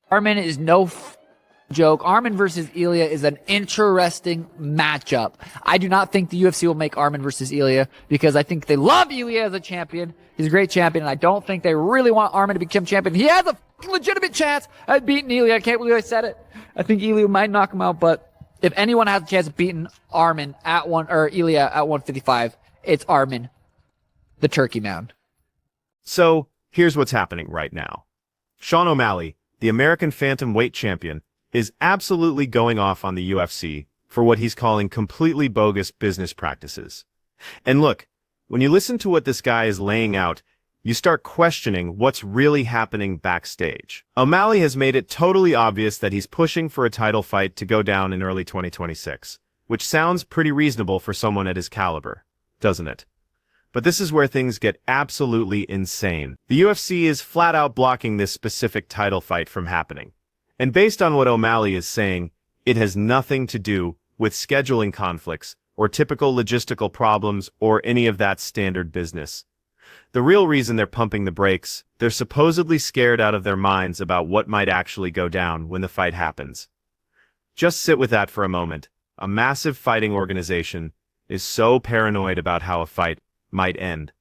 Armin is no joke. Armin versus Ilya is an interesting matchup. I do not think the UFC will make Armin versus Ilya because I think they love Ilya as a champion. He's a great champion, and I don't think they really want Armin to become champion. He has a legitimate chance at beating Ilya. I can't believe I said it. I think Ilya might knock him out, but if anyone has a chance of beating Armin at Ilya at 155, it's Armin, the Turkey Mound. So here's what's happening right now. Sean O'Malley, the American Phantom-weight champion, is absolutely going off on the UFC for what he's calling completely bogus business practices. And look, when you listen to what this guy is laying out, you start questioning what's really happening backstage. O'Malley has made it totally obvious that he's pushing for a title fight to go down in early 2026, which sounds pretty reasonable for someone at his caliber, doesn't it? But this is where things get absolutely insane. The UFC is flat out blocking this specific title fight from happening. And based on what O'Malley is saying, it has nothing to do with scheduling conflicts or typical logistical problems or any of that standard business. The real reason they're pumping the brakes, they're supposedly scared out of their minds about what might actually go down when the fight happens. Just sit with that for a moment. A massive fighting organization is so paranoid about how a fight might end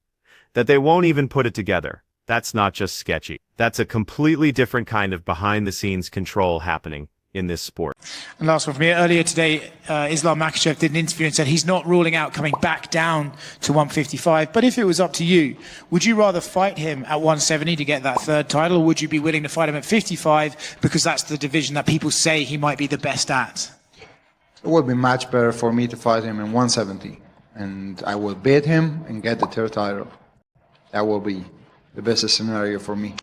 that they won't even put it together. That's not just sketchy. That's a completely different kind of behind-the-scenes control happening in this sport. And last one from me. Earlier today, Islam Makhachev did an interview and said he's not ruling out coming back down to 155. But if it was up to you, would you rather fight him at 170 to get that third title, or would you be willing to fight him at 55 because that's the division that people say he might be the best at? It would be much better for me to fight him in 170. And I will beat him and get the third title. That will be the best scenario for me.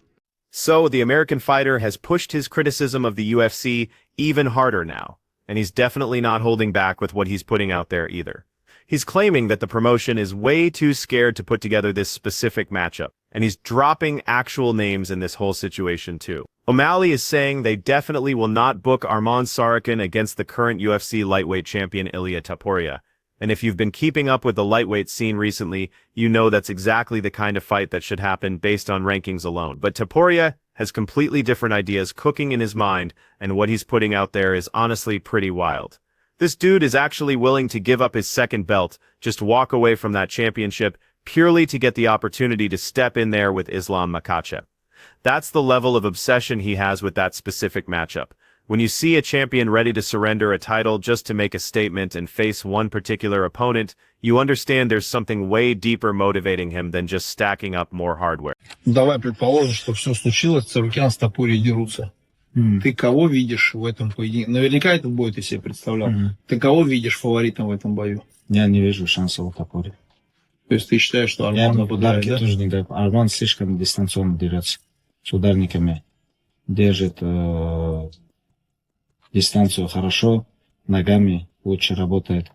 So the American fighter has pushed his criticism of the UFC even harder now, and he's definitely not holding back with what he's putting out there either. He's claiming that the promotion is way too scared to put together this specific matchup, and he's dropping actual names in this whole situation too. O'Malley is saying they definitely will not book Arman Tsarukyan against the current UFC lightweight champion Ilia Topuria. And if you've been keeping up with the lightweight scene recently, you know that's exactly the kind of fight that should happen based on rankings alone. But Topuria has completely different ideas cooking in his mind, and what he's putting out there is honestly pretty wild. This dude is actually willing to give up his second belt, just walk away from that championship, purely to get the opportunity to step in there with Islam Makhachev. That's the level of obsession he has with that specific matchup. When you see a champion ready to surrender a title just to make a statement and face one particular opponent, you understand there's something way deeper motivating him than just stacking up more hardware. Давай предположим, что все случилось, Tsarukyan с Topuria дерутся. Ты кого видишь в этом поединке? Наверняка этот бой ты себе представлял. Ты кого видишь фаворитом в этом бою? Я не вижу шансов у Topuria. То есть ты считаешь, что Арман... Я на ударки тоже не даю. Арман слишком дистанционно дерется. С ударниками держит... дистанцию хорошо, ногами лучше работает.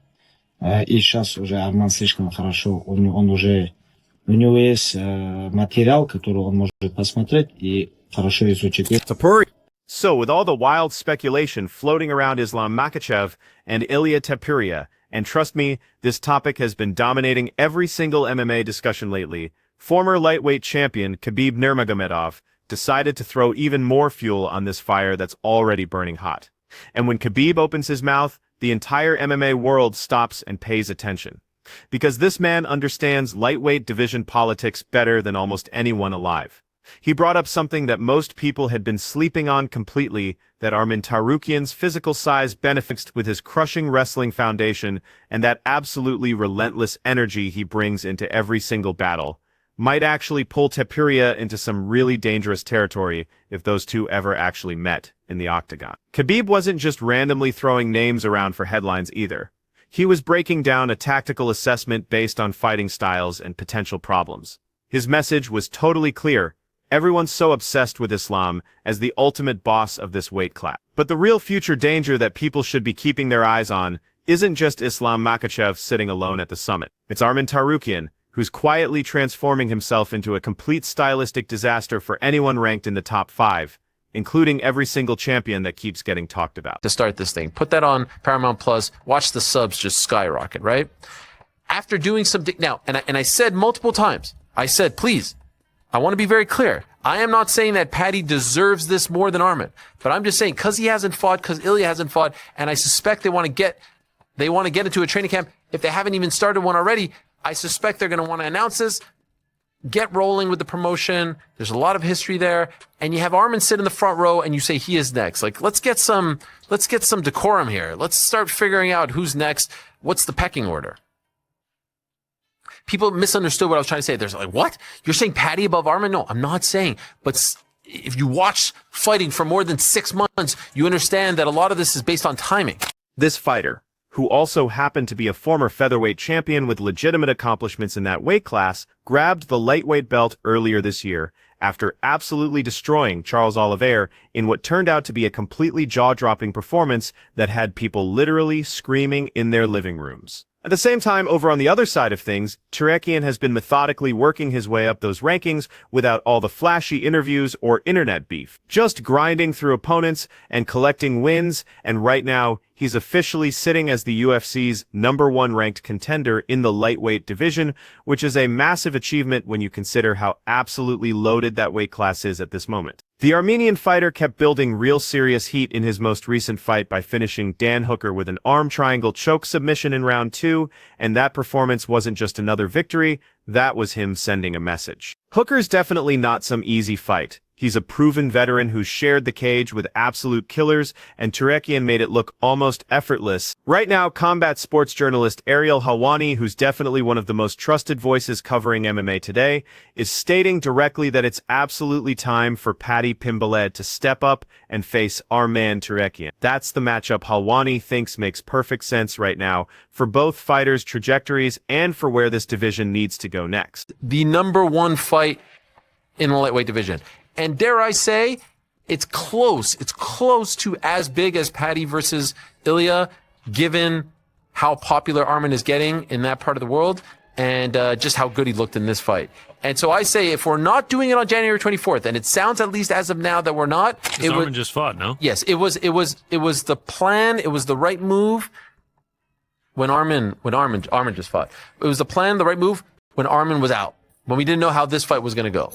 И сейчас уже Арман слишком хорошо, у него есть материал, который он может посмотреть и хорошо изучить. So with all the wild speculation floating around Islam Makhachev and Ilia Topuria, and trust me, this topic has been dominating every single MMA discussion lately, former lightweight champion Khabib Nurmagomedov decided to throw even more fuel on this fire that's already burning hot. And when Khabib opens his mouth, the entire MMA world stops and pays attention. Because this man understands lightweight division politics better than almost anyone alive. He brought up something that most people had been sleeping on completely, that Arman Tsarukyan's physical size benefits with his crushing wrestling foundation and that absolutely relentless energy he brings into every single battle might actually pull Topuria into some really dangerous territory if those two ever actually met in the octagon. Khabib wasn't just randomly throwing names around for headlines either. He was breaking down a tactical assessment based on fighting styles and potential problems. His message was totally clear. Everyone's so obsessed with Islam as the ultimate boss of this weight class. But the real future danger that people should be keeping their eyes on isn't just Islam Makhachev sitting alone at the summit. It's Arman Tsarukyan, who's quietly transforming himself into a complete stylistic disaster for anyone ranked in the top 5, including every single champion that keeps getting talked about. To start this thing, put that on Paramount Plus, watch the subs just skyrocket, right? After doing some, now, and I said multiple times, I said, please, I want to be very clear. I am not saying that Paddy deserves this more than Armin, but I'm just saying because he hasn't fought, because Ilya hasn't fought, and I suspect they want to get into a training camp. If they haven't even started one already, I suspect they're going to want to announce this, get rolling with the promotion. There's a lot of history there, and you have Armin sit in the front row, and you say he is next. Like, let's get some decorum here. Let's start figuring out who's next. What's the pecking order? People misunderstood what I was trying to say. There's like, what? You're saying Paddy above Armin? No, I'm not saying. But if you watch fighting for more than 6 months, you understand that a lot of this is based on timing. This fighter, who also happened to be a former featherweight champion with legitimate accomplishments in that weight class, grabbed the lightweight belt earlier this year after absolutely destroying Charles Oliveira in what turned out to be a completely jaw-dropping performance that had people literally screaming in their living rooms. At the same time, over on the other side of things, Turekian has been methodically working his way up those rankings without all the flashy interviews or internet beef, just grinding through opponents and collecting wins, and right now, he's officially sitting as the UFC's #1 ranked contender in the lightweight division, which is a massive achievement when you consider how absolutely loaded that weight class is at this moment. The Armenian fighter kept building real serious heat in his most recent fight by finishing Dan Hooker with an arm triangle choke submission in round 2, and that performance wasn't just another victory, that was him sending a message. Hooker's definitely not some easy fight. He's a proven veteran who shared the cage with absolute killers, and Turekian made it look almost effortless. Right now, combat sports journalist Ariel Helwani, who's definitely one of the most trusted voices covering MMA today, is stating directly that it's absolutely time for Paddy Pimblett to step up and face Arman Turekian. That's the matchup Helwani thinks makes perfect sense right now for both fighters' trajectories and for where this division needs to go next. The #1 fight in the lightweight division. And dare I say, it's close. It's close to as big as Paddy versus Ilya, given how popular Armin is getting in that part of the world and just how good he looked in this fight. And so I say, if we're not doing it on January 24th, and it sounds at least as of now that we're not, Armin just fought, no? Yes, it was the plan. It was the right move when Armin just fought. It was the plan, the right move when Armin was out, when we didn't know how this fight was going to go.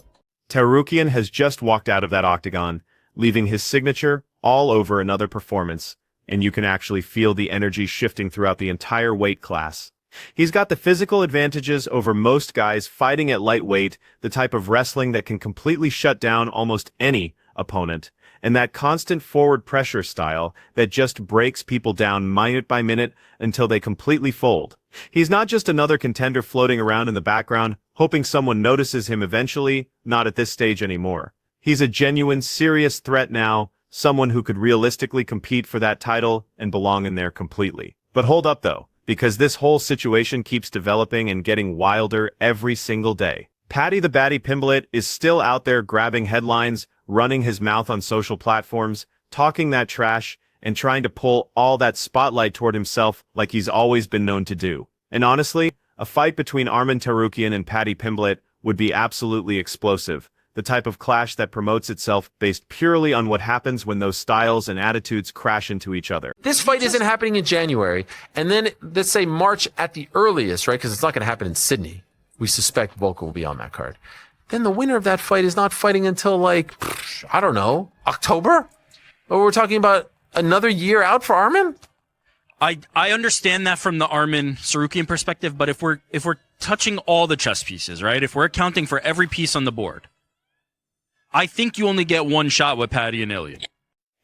Tsarukyan has just walked out of that octagon, leaving his signature all over another performance, and you can actually feel the energy shifting throughout the entire weight class. He's got the physical advantages over most guys fighting at lightweight, the type of wrestling that can completely shut down almost any opponent, and that constant forward pressure style that just breaks people down minute by minute until they completely fold. He's not just another contender floating around in the background, hoping someone notices him eventually, not at this stage anymore. He's a genuine, serious threat now, someone who could realistically compete for that title and belong in there completely. But hold up though, because this whole situation keeps developing and getting wilder every single day. Paddy the Baddy Pimblett is still out there grabbing headlines, running his mouth on social platforms, talking that trash, and trying to pull all that spotlight toward himself like he's always been known to do. And honestly, a fight between Arman Tsarukyan and Paddy Pimblett would be absolutely explosive, the type of clash that promotes itself based purely on what happens when those styles and attitudes crash into each other. This fight isn't happening in January, and then let's say March at the earliest, right? Because it's not going to happen in Sydney. We suspect Volko will be on that card. Then the winner of that fight is not fighting until like, I don't know, October? Or we're talking about another year out for Armin? I understand that from the Armin Tsarukyan perspective, but if we're touching all the chess pieces, right? If we're accounting for every piece on the board, I think you only get one shot with Paddy and Ilya.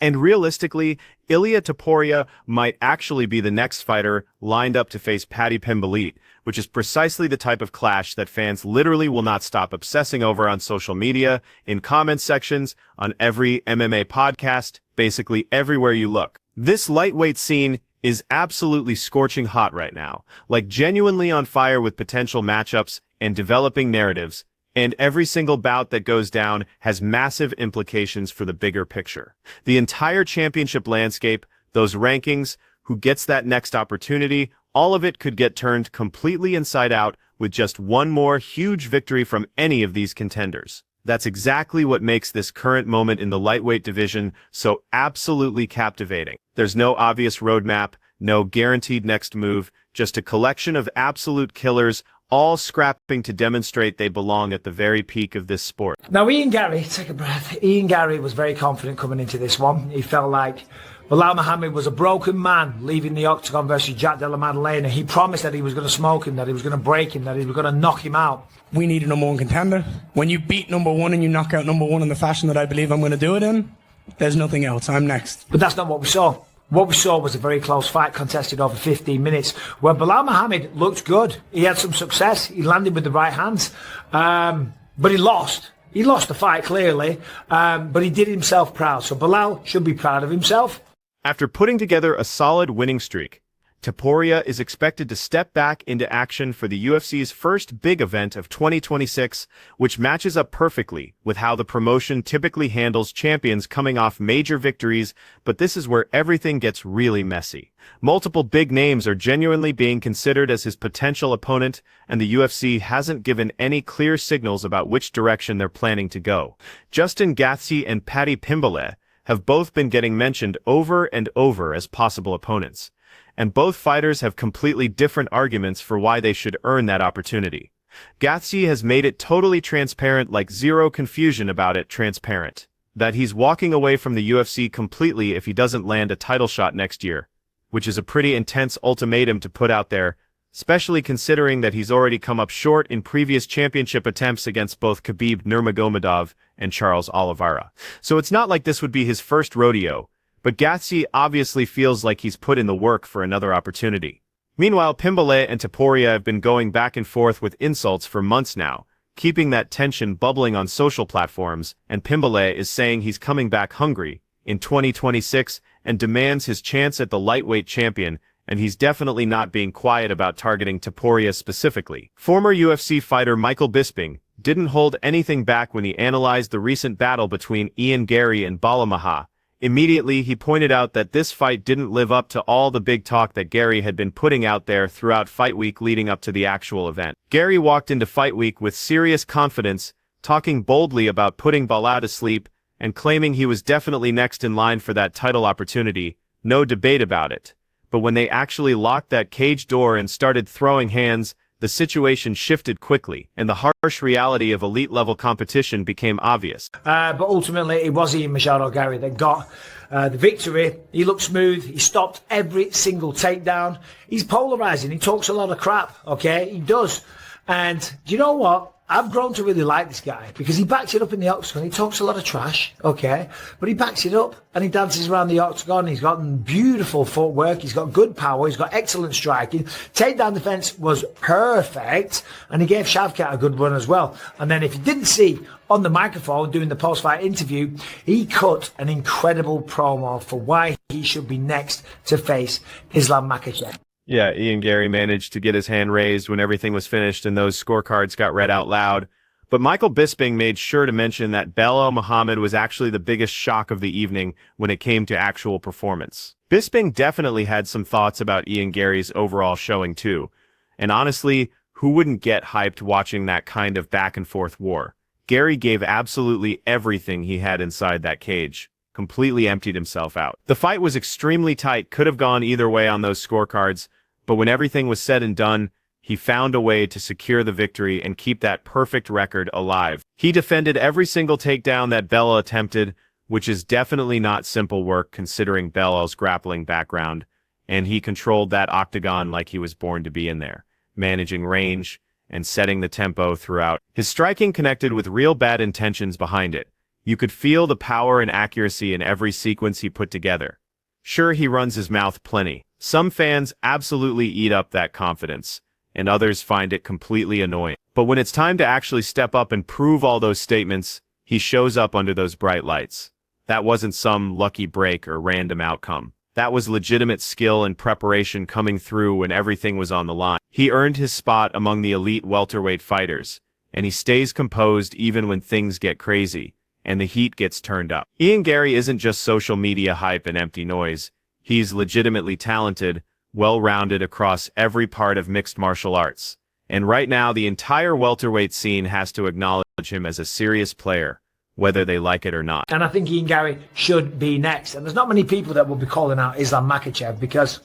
And realistically, Ilia Topuria might actually be the next fighter lined up to face Paddy Pimblett, which is precisely the type of clash that fans literally will not stop obsessing over on social media, in comment sections, on every MMA podcast, basically everywhere you look. This lightweight scene is absolutely scorching hot right now, like genuinely on fire with potential matchups and developing narratives, and every single bout that goes down has massive implications for the bigger picture. The entire championship landscape, those rankings, who gets that next opportunity, all of it could get turned completely inside out with just one more huge victory from any of these contenders. That's exactly what makes this current moment in the lightweight division so absolutely captivating. There's no obvious roadmap, no guaranteed next move, just a collection of absolute killers all scrapping to demonstrate they belong at the very peak of this sport. Now, Ian Gary, take a breath. Ian Gary was very confident coming into this one. He felt like Belal Muhammad was a broken man leaving the octagon versus Jack Della Maddalena. He promised that he was going to smoke him, that he was going to break him, that he was going to knock him out. We need a number one contender. When you beat number one and you knock out number one in the fashion that I believe I'm going to do it in, there's nothing else. I'm next. But that's not what we saw. What we saw was a very close fight contested over 15 minutes where Belal Muhammad looked good. He had some success. He landed with the right hands. But he lost. He lost the fight clearly, but he did himself proud. So Belal should be proud of himself. After putting together a solid winning streak, Topuria is expected to step back into action for the UFC's first big event of 2026, which matches up perfectly with how the promotion typically handles champions coming off major victories, but this is where everything gets really messy. Multiple big names are genuinely being considered as his potential opponent, and the UFC hasn't given any clear signals about which direction they're planning to go. Justin Gaethje and Paddy Pimblett have both been getting mentioned over and over as possible opponents, and both fighters have completely different arguments for why they should earn that opportunity. Gaethje has made it totally transparent, like zero confusion about it, transparent, that he's walking away from the UFC completely if he doesn't land a title shot next year, which is a pretty intense ultimatum to put out there, especially considering that he's already come up short in previous championship attempts against both Khabib Nurmagomedov and Charles Oliveira. So it's not like this would be his first rodeo, but Gaethje obviously feels like he's put in the work for another opportunity. Meanwhile, Pimblett and Topuria have been going back and forth with insults for months now, keeping that tension bubbling on social platforms, and Pimblett is saying he's coming back hungry in 2026 and demands his chance at the lightweight champion, and he's definitely not being quiet about targeting Topuria specifically. Former UFC fighter Michael Bisping didn't hold anything back when he analyzed the recent battle between Ian Gary and Balamaha. Immediately, he pointed out that this fight didn't live up to all the big talk that Gary had been putting out there throughout Fight Week leading up to the actual event. Gary walked into Fight Week with serious confidence, talking boldly about putting Balao to sleep and claiming he was definitely next in line for that title opportunity, no debate about it. But when they actually locked that cage door and started throwing hands, the situation shifted quickly, and the harsh reality of elite-level competition became obvious. But ultimately, it was Ian Machado Gary that got the victory. He looked smooth. He stopped every single takedown. He's polarizing. He talks a lot of crap, okay? He does. And do you know what? I've grown to really like this guy because he backs it up in the octagon. He talks a lot of trash, okay, but he backs it up and he dances around the octagon. He's got beautiful footwork. He's got good power. He's got excellent striking. Takedown defense was perfect, and he gave Shavkat a good run as well. And then if you didn't see on the microphone doing the post-fight interview, he cut an incredible promo for why he should be next to face Islam Makhachev. Yeah, Ian Gary managed to get his hand raised when everything was finished and those scorecards got read out loud. But Michael Bisping made sure to mention that Belal Muhammad was actually the biggest shock of the evening when it came to actual performance. Bisping definitely had some thoughts about Ian Gary's overall showing too. And honestly, who wouldn't get hyped watching that kind of back-and-forth war? Gary gave absolutely everything he had inside that cage. Completely emptied himself out. The fight was extremely tight, could have gone either way on those scorecards, but when everything was said and done, he found a way to secure the victory and keep that perfect record alive. He defended every single takedown that Belal attempted, which is definitely not simple work considering Belal's grappling background, and he controlled that octagon like he was born to be in there, managing range and setting the tempo throughout. His striking connected with real bad intentions behind it. You could feel the power and accuracy in every sequence he put together. Sure, he runs his mouth plenty. Some fans absolutely eat up that confidence, and others find it completely annoying. But when it's time to actually step up and prove all those statements, he shows up under those bright lights. That wasn't some lucky break or random outcome. That was legitimate skill and preparation coming through when everything was on the line. He earned his spot among the elite welterweight fighters, and he stays composed even when things get crazy and the heat gets turned up. Ian Gary isn't just social media hype and empty noise. He's legitimately talented, well-rounded across every part of mixed martial arts. And right now, the entire welterweight scene has to acknowledge him as a serious player, whether they like it or not. And I think Ian Gary should be next. And there's not many people that will be calling out Islam Makhachev because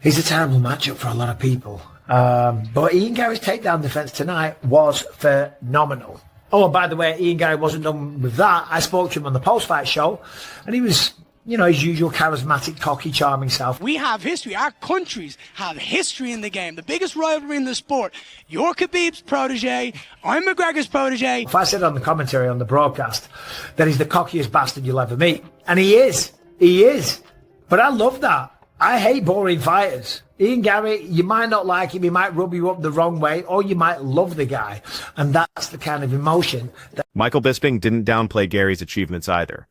he's a terrible matchup for a lot of people. But Ian Gary's takedown defense tonight was phenomenal. Oh, and by the way, Ian Gary wasn't done with that. I spoke to him on the post-fight show, and he was, you know, his usual charismatic, cocky, charming self. We have history. Our countries have history in the game. The biggest rivalry in the sport. You're Khabib's protege. I'm McGregor's protege. If I said on the commentary on the broadcast that he's the cockiest bastard you'll ever meet, and he is. He is. But I love that. I hate boring fighters. Ian Gary, you might not like him, he might rub you up the wrong way, or you might love the guy. And that's the kind of emotion that... Michael Bisping didn't downplay Gary's achievements either,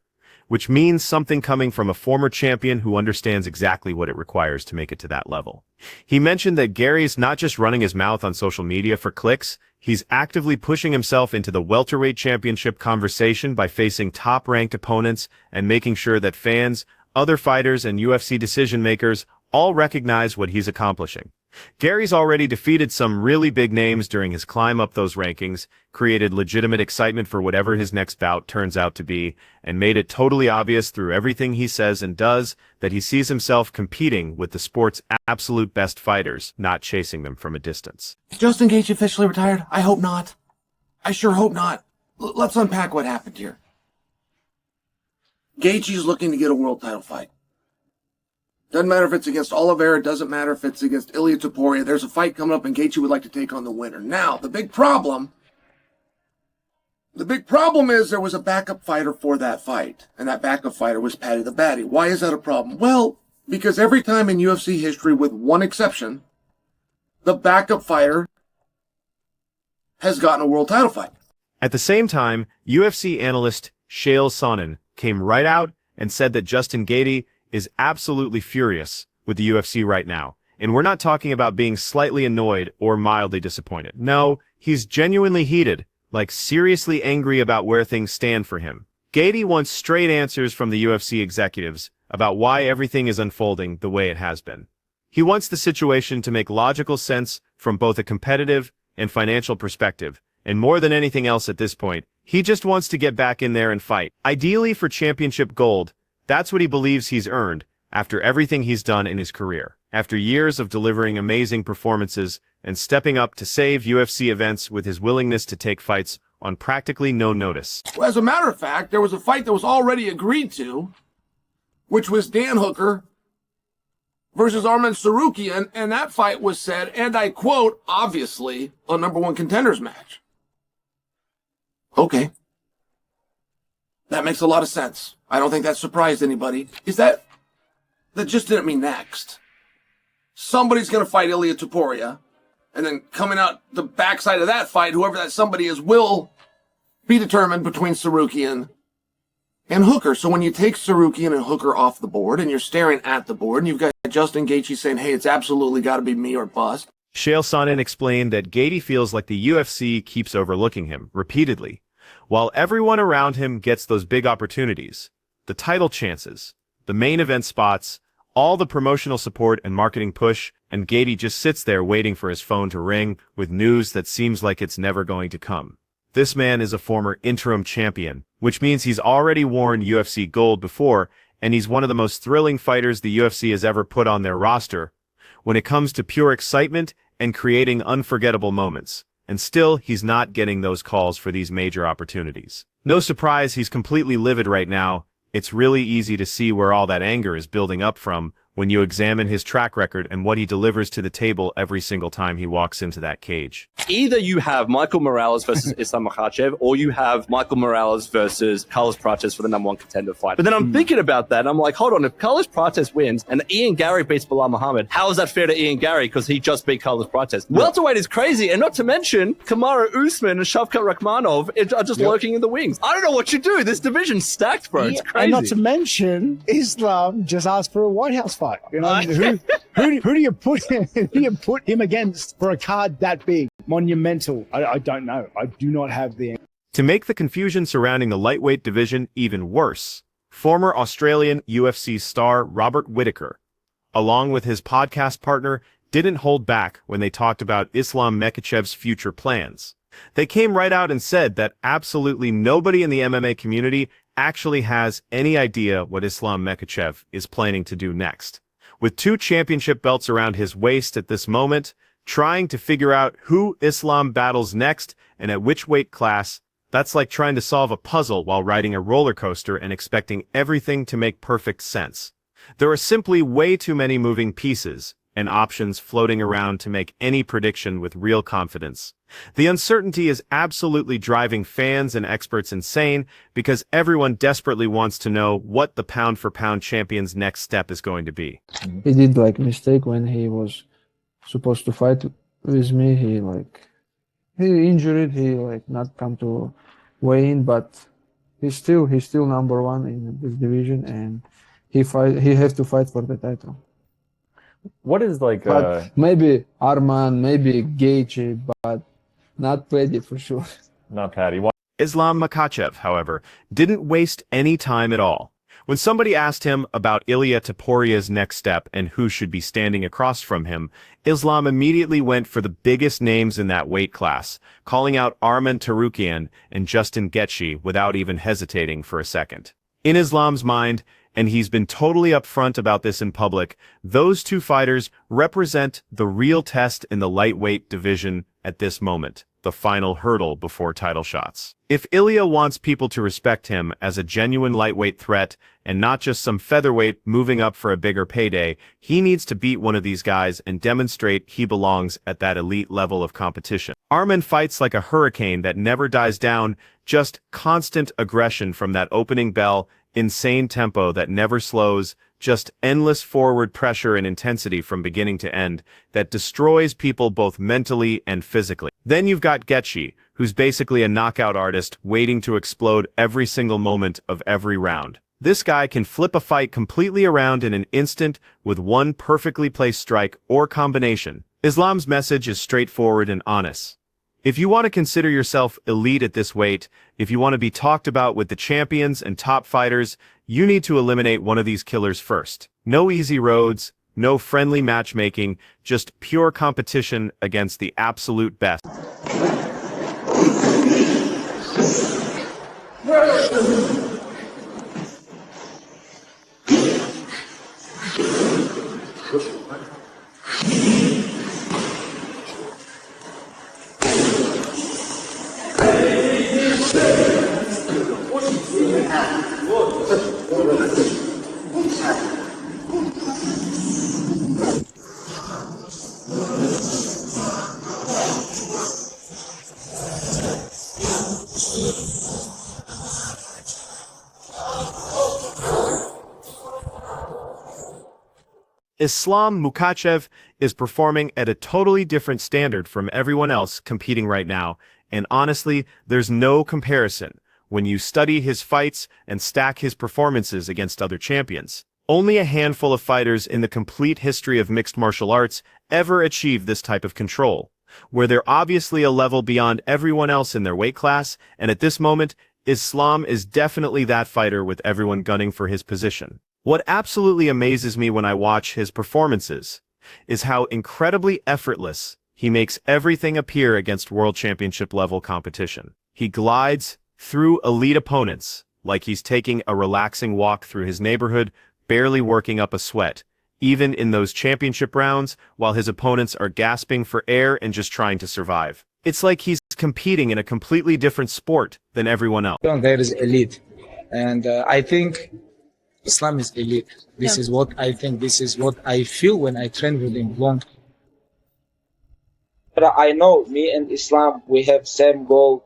which means something coming from a former champion who understands exactly what it requires to make it to that level. He mentioned that Gary's not just running his mouth on social media for clicks, he's actively pushing himself into the welterweight championship conversation by facing top-ranked opponents and making sure that fans, other fighters, and UFC decision-makers all recognize what he's accomplishing. Gary's already defeated some really big names during his climb up those rankings, created legitimate excitement for whatever his next bout turns out to be, and made it totally obvious through everything he says and does that he sees himself competing with the sport's absolute best fighters, not chasing them from a distance. Is Justin Gaethje officially retired? I hope not. I sure hope not. Let's unpack what happened here. Gaethje's looking to get a world title fight. Doesn't matter if it's against Oliveira, doesn't matter if it's against Ilia Topuria. There's a fight coming up and Gaethje would like to take on the winner. Now, the big problem is there was a backup fighter for that fight, and that backup fighter was Paddy the Baddy. Why is that a problem? Well, because every time in UFC history, with one exception, the backup fighter has gotten a world title fight. At the same time, UFC analyst Chael Sonnen came right out and said that Justin Gaethje is absolutely furious with the UFC right now. And we're not talking about being slightly annoyed or mildly disappointed. No, he's genuinely heated, like seriously angry about where things stand for him. Gaethje wants straight answers from the UFC executives about why everything is unfolding the way it has been. He wants the situation to make logical sense from both a competitive and financial perspective. And more than anything else at this point, he just wants to get back in there and fight. Ideally for championship gold. That's what he believes he's earned after everything he's done in his career. After years of delivering amazing performances and stepping up to save UFC events with his willingness to take fights on practically no notice. Well, as a matter of fact, there was a fight that was already agreed to, which was Dan Hooker versus Arman Tsarukyan, and that fight was said, and I quote, obviously, a number one contenders match. Okay. That makes a lot of sense. I don't think that surprised anybody. Is that just didn't mean next. Somebody's going to fight Ilia Topuria, and then coming out the backside of that fight, whoever that somebody is will be determined between Tsarukyan and Hooker. So when you take Tsarukyan and Hooker off the board, and you're staring at the board, and you've got Justin Gaethje saying, hey, it's absolutely got to be me or bust. Chael Sonnen explained that Gaethje feels like the UFC keeps overlooking him repeatedly, while everyone around him gets those big opportunities, the title chances, the main event spots, all the promotional support and marketing push, and Gaethje just sits there waiting for his phone to ring with news that seems like it's never going to come. This man is a former interim champion, which means he's already worn UFC gold before, and he's one of the most thrilling fighters the UFC has ever put on their roster when it comes to pure excitement and creating unforgettable moments. And still, he's not getting those calls for these major opportunities. No surprise, he's completely livid right now. It's really easy to see where all that anger is building up from when you examine his track record and what he delivers to the table every single time he walks into that cage. Either you have Michael Morales versus Islam Makhachev, or you have Michael Morales versus Carlos Prates for the number one contender fight. But then I'm thinking about that, and I'm like, hold on, if Carlos Prates wins and Ian Gary beats Bilal Muhammad, how is that fair to Ian Gary because he just beat Carlos Prates? Welterweight is crazy, and not to mention Kamaru Usman and Shavkat Rakhmonov are just lurking in the wings. I don't know what you do. This division's stacked, bro. It's crazy. And not to mention, Islam just asked for a White House fight. You know, who do you put him against for a card that big, monumental? I don't know. I do not have the answer. To make the confusion surrounding the lightweight division even worse, former Australian UFC star Robert Whittaker, along with his podcast partner, didn't hold back when they talked about Islam Makhachev's future plans. They came right out and said that absolutely nobody in the MMA community actually has any idea what Islam Makhachev is planning to do next. With 2 championship belts around his waist at this moment, Trying to figure out who Islam battles next and at which weight class, that's like trying to solve a puzzle while riding a roller coaster and expecting everything to make perfect sense. There are simply way too many moving pieces and options floating around to make any prediction with real confidence. The uncertainty is absolutely driving fans and experts insane because everyone desperately wants to know what the pound-for-pound champion's next step is going to be. He did like mistake when he was supposed to fight with me. He injured. He not come to weigh in, but he's still number one in this division, and he has to fight for the title. What is maybe Arman, maybe Gaethje, but not Paddy for sure. Not Paddy. Islam Makhachev, however, didn't waste any time at all. When somebody asked him about Ilia Toporia's next step and who should be standing across from him, Islam immediately went for the biggest names in that weight class, calling out Arman Tsarukyan and Justin Gaethje without even hesitating for a second. In Islam's mind, and he's been totally upfront about this in public, those two fighters represent the real test in the lightweight division at this moment, the final hurdle before title shots. If Ilia wants people to respect him as a genuine lightweight threat and not just some featherweight moving up for a bigger payday, he needs to beat one of these guys and demonstrate he belongs at that elite level of competition. Arman fights like a hurricane that never dies down, just constant aggression from that opening bell, insane tempo that never slows, just endless forward pressure and intensity from beginning to end that destroys people both mentally and physically. Then you've got Gaethje, who's basically a knockout artist waiting to explode every single moment of every round. This guy can flip a fight completely around in an instant with one perfectly placed strike or combination. Islam's message is straightforward and honest. If you want to consider yourself elite at this weight, if you want to be talked about with the champions and top fighters, you need to eliminate one of these killers first. No easy roads, no friendly matchmaking, just pure competition against the absolute best. Islam Makhachev is performing at a totally different standard from everyone else competing right now, and honestly, there's no comparison when you study his fights and stack his performances against other champions. Only a handful of fighters in the complete history of mixed martial arts ever achieve this type of control, where they're obviously a level beyond everyone else in their weight class, and at this moment, Islam is definitely that fighter with everyone gunning for his position. What absolutely amazes me when I watch his performances is how incredibly effortless he makes everything appear against world championship level competition. He glides through elite opponents like he's taking a relaxing walk through his neighborhood, barely working up a sweat, even in those championship rounds while his opponents are gasping for air and just trying to survive. It's like he's competing in a completely different sport than everyone else. There is elite, and I think Islam is elite. This is what I think. This is what I feel when I train with him long. But I know me and Islam, we have same goal,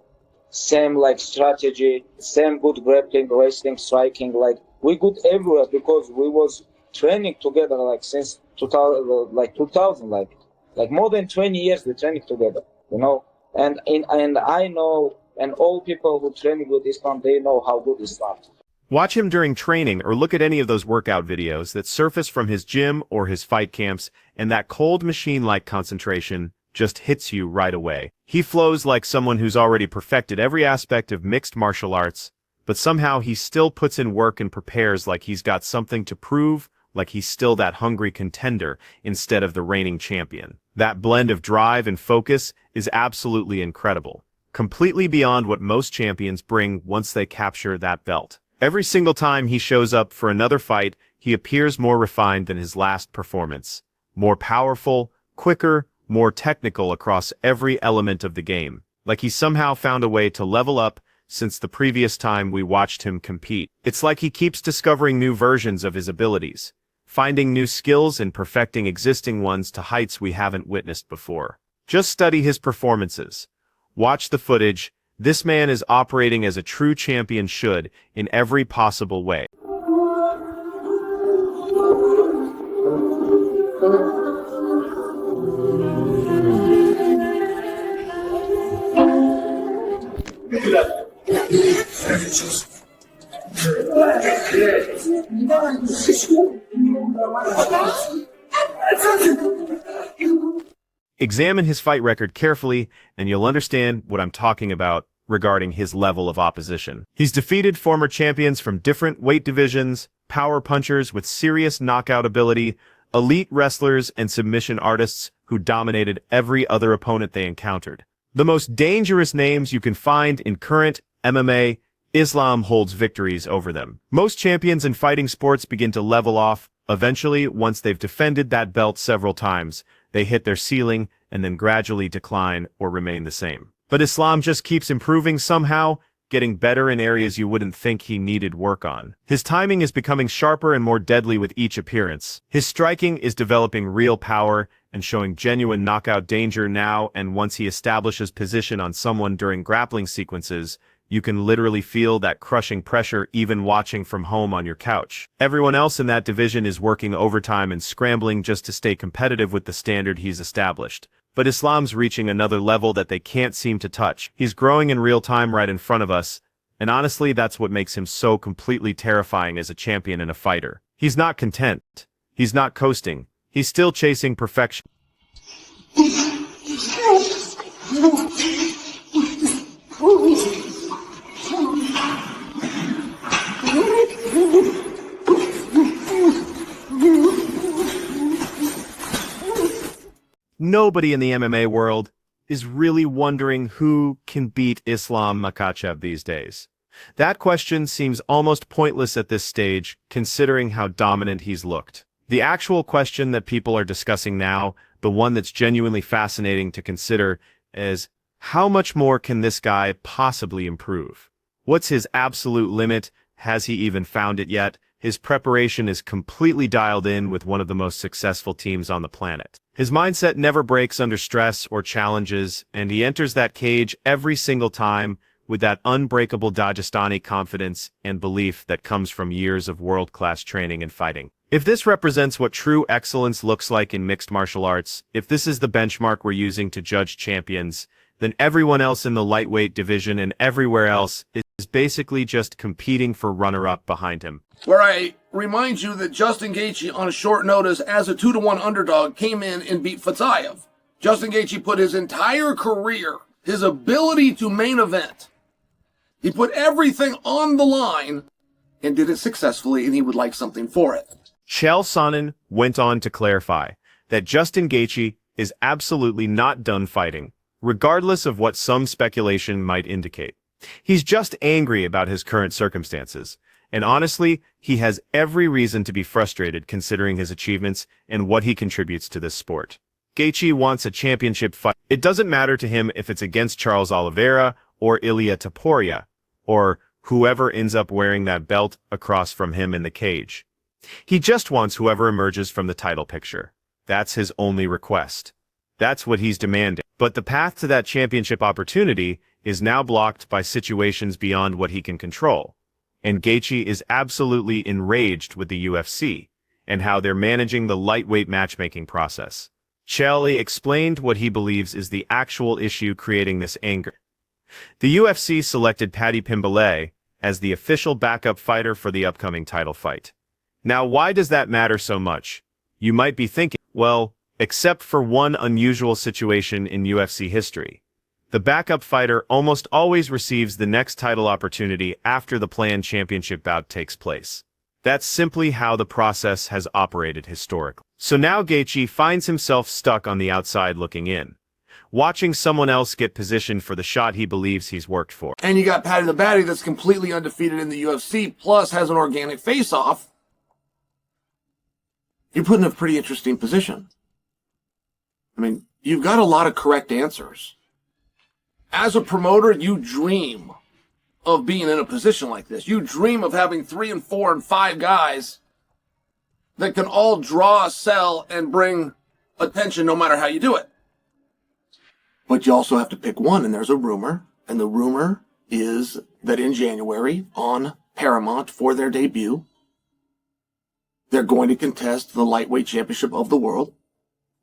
same strategy, same good grappling, wrestling, striking. We good everywhere because we was training together since 2000, more than 20 years we training together, And I know, and all people who training with Islam, they know how good Islam is. Watch him during training or look at any of those workout videos that surface from his gym or his fight camps, and that cold machine-like concentration just hits you right away. He flows like someone who's already perfected every aspect of mixed martial arts, but somehow he still puts in work and prepares like he's got something to prove, like he's still that hungry contender instead of the reigning champion. That blend of drive and focus is absolutely incredible, completely beyond what most champions bring once they capture that belt. Every single time he shows up for another fight, he appears more refined than his last performance. More powerful, quicker, more technical across every element of the game. Like he somehow found a way to level up since the previous time we watched him compete. It's like he keeps discovering new versions of his abilities, finding new skills and perfecting existing ones to heights we haven't witnessed before. Just study his performances. Watch the footage. This man is operating as a true champion should in every possible way. Examine his fight record carefully, and you'll understand what I'm talking about regarding his level of opposition. He's defeated former champions from different weight divisions, power punchers with serious knockout ability, elite wrestlers, and submission artists who dominated every other opponent they encountered. The most dangerous names you can find in current MMA, Islam holds victories over them. Most champions in fighting sports begin to level off. Eventually, once they've defended that belt several times, they hit their ceiling and then gradually decline or remain the same. But Islam just keeps improving somehow, getting better in areas you wouldn't think he needed work on. His timing is becoming sharper and more deadly with each appearance. His striking is developing real power and showing genuine knockout danger now, and once he establishes position on someone during grappling sequences, you can literally feel that crushing pressure even watching from home on your couch. Everyone else in that division is working overtime and scrambling just to stay competitive with the standard he's established. But Islam's reaching another level that they can't seem to touch. He's growing in real time right in front of us, and honestly, that's what makes him so completely terrifying as a champion and a fighter. He's not content. He's not coasting. He's still chasing perfection. Nobody in the MMA world is really wondering who can beat Islam Makhachev these days. That question seems almost pointless at this stage, considering how dominant he's looked. The actual question that people are discussing now, the one that's genuinely fascinating to consider, is how much more can this guy possibly improve? What's his absolute limit? Has he even found it yet? His preparation is completely dialed in with one of the most successful teams on the planet. His mindset never breaks under stress or challenges, and he enters that cage every single time with that unbreakable Dagestani confidence and belief that comes from years of world-class training and fighting. If this represents what true excellence looks like in mixed martial arts, if this is the benchmark we're using to judge champions, then everyone else in the lightweight division and everywhere else is basically just competing for runner-up behind him. Where I remind you that Justin Gaethje, on a short notice as a 2-1 underdog, came in and beat Fatayev. Justin Gaethje put his entire career, his ability to main event, he put everything on the line and did it successfully, and he would like something for it. Chael Sonnen went on to clarify that Justin Gaethje is absolutely not done fighting, regardless of what some speculation might indicate. He's just angry about his current circumstances. And honestly, he has every reason to be frustrated considering his achievements and what he contributes to this sport. Gaethje wants a championship fight. It doesn't matter to him if it's against Charles Oliveira or Ilia Topuria, or whoever ends up wearing that belt across from him in the cage. He just wants whoever emerges from the title picture. That's his only request. That's what he's demanding. But the path to that championship opportunity is now blocked by situations beyond what he can control. And Gaethje is absolutely enraged with the UFC and how they're managing the lightweight matchmaking process. Chael explained what he believes is the actual issue creating this anger. The UFC selected Paddy Pimblett as the official backup fighter for the upcoming title fight. Now, why does that matter so much? You might be thinking, well, except for one unusual situation in UFC history. The backup fighter almost always receives the next title opportunity after the planned championship bout takes place. That's simply how the process has operated historically. So now Gaethje finds himself stuck on the outside looking in, watching someone else get positioned for the shot he believes he's worked for. And you got Paddy the Baddy that's completely undefeated in the UFC, plus has an organic face-off. You're put in a pretty interesting position. I mean, you've got a lot of correct answers. As a promoter, you dream of being in a position like this. You dream of having 3 and 4 and 5 guys that can all draw, sell, and bring attention no matter how you do it. But you also have to pick one, and there's a rumor, and the rumor is that in January on Paramount for their debut, they're going to contest the lightweight championship of the world,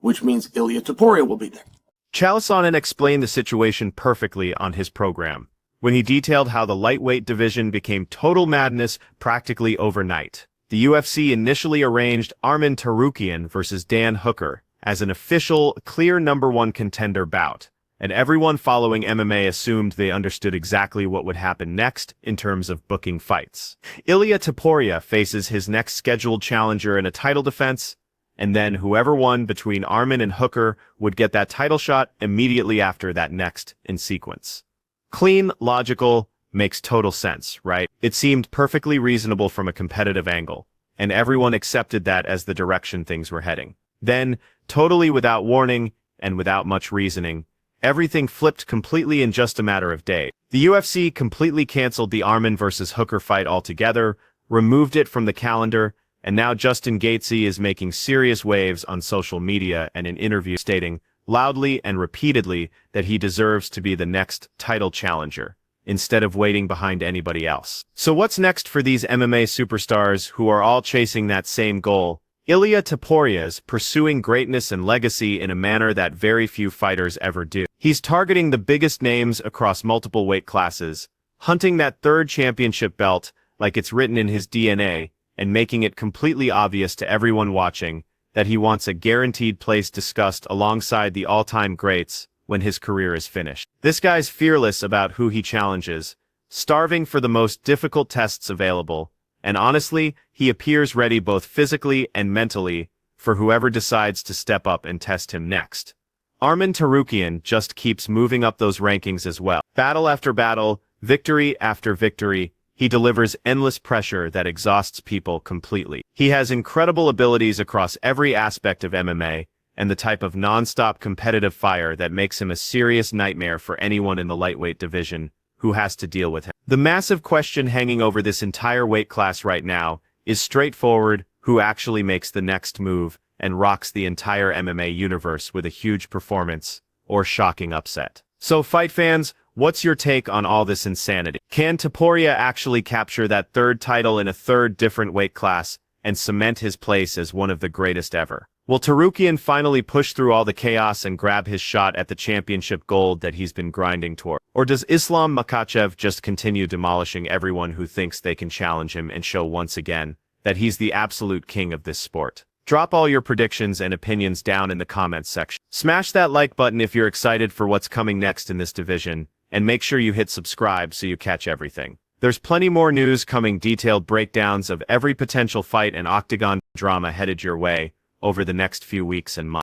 which means Ilia Topuria will be there. Chalisonen explained the situation perfectly on his program, when he detailed how the lightweight division became total madness practically overnight. The UFC initially arranged Arman Tsarukyan versus Dan Hooker as an official, clear #1 contender bout, and everyone following MMA assumed they understood exactly what would happen next in terms of booking fights. Ilia Topuria faces his next scheduled challenger in a title defense, and then whoever won between Arman and Hooker would get that title shot immediately after that next in sequence. Clean, logical, makes total sense, right? It seemed perfectly reasonable from a competitive angle, and everyone accepted that as the direction things were heading. Then, totally without warning and without much reasoning, everything flipped completely in just a matter of days. The UFC completely canceled the Arman versus Hooker fight altogether, removed it from the calendar, and now Justin Gaethje is making serious waves on social media and in interviews stating loudly and repeatedly that he deserves to be the next title challenger, instead of waiting behind anybody else. So what's next for these MMA superstars who are all chasing that same goal? Ilia Topuria's pursuing greatness and legacy in a manner that very few fighters ever do. He's targeting the biggest names across multiple weight classes, hunting that third championship belt like it's written in his DNA, and making it completely obvious to everyone watching that he wants a guaranteed place discussed alongside the all-time greats when his career is finished. This guy's fearless about who he challenges, starving for the most difficult tests available, and honestly, he appears ready both physically and mentally for whoever decides to step up and test him next. Arman Tsarukyan just keeps moving up those rankings as well. Battle after battle, victory after victory, he delivers endless pressure that exhausts people completely. He has incredible abilities across every aspect of MMA, and the type of non-stop competitive fire that makes him a serious nightmare for anyone in the lightweight division who has to deal with him. The massive question hanging over this entire weight class right now is straightforward: who actually makes the next move and rocks the entire MMA universe with a huge performance or shocking upset? So fight fans, what's your take on all this insanity? Can Topuria actually capture that third title in a third different weight class and cement his place as one of the greatest ever? Will Tsarukyan finally push through all the chaos and grab his shot at the championship gold that he's been grinding toward? Or does Islam Makhachev just continue demolishing everyone who thinks they can challenge him and show once again that he's the absolute king of this sport? Drop all your predictions and opinions down in the comments section. Smash that like button if you're excited for what's coming next in this division, and make sure you hit subscribe so you catch everything. There's plenty more news coming, detailed breakdowns of every potential fight and octagon drama headed your way over the next few weeks and months.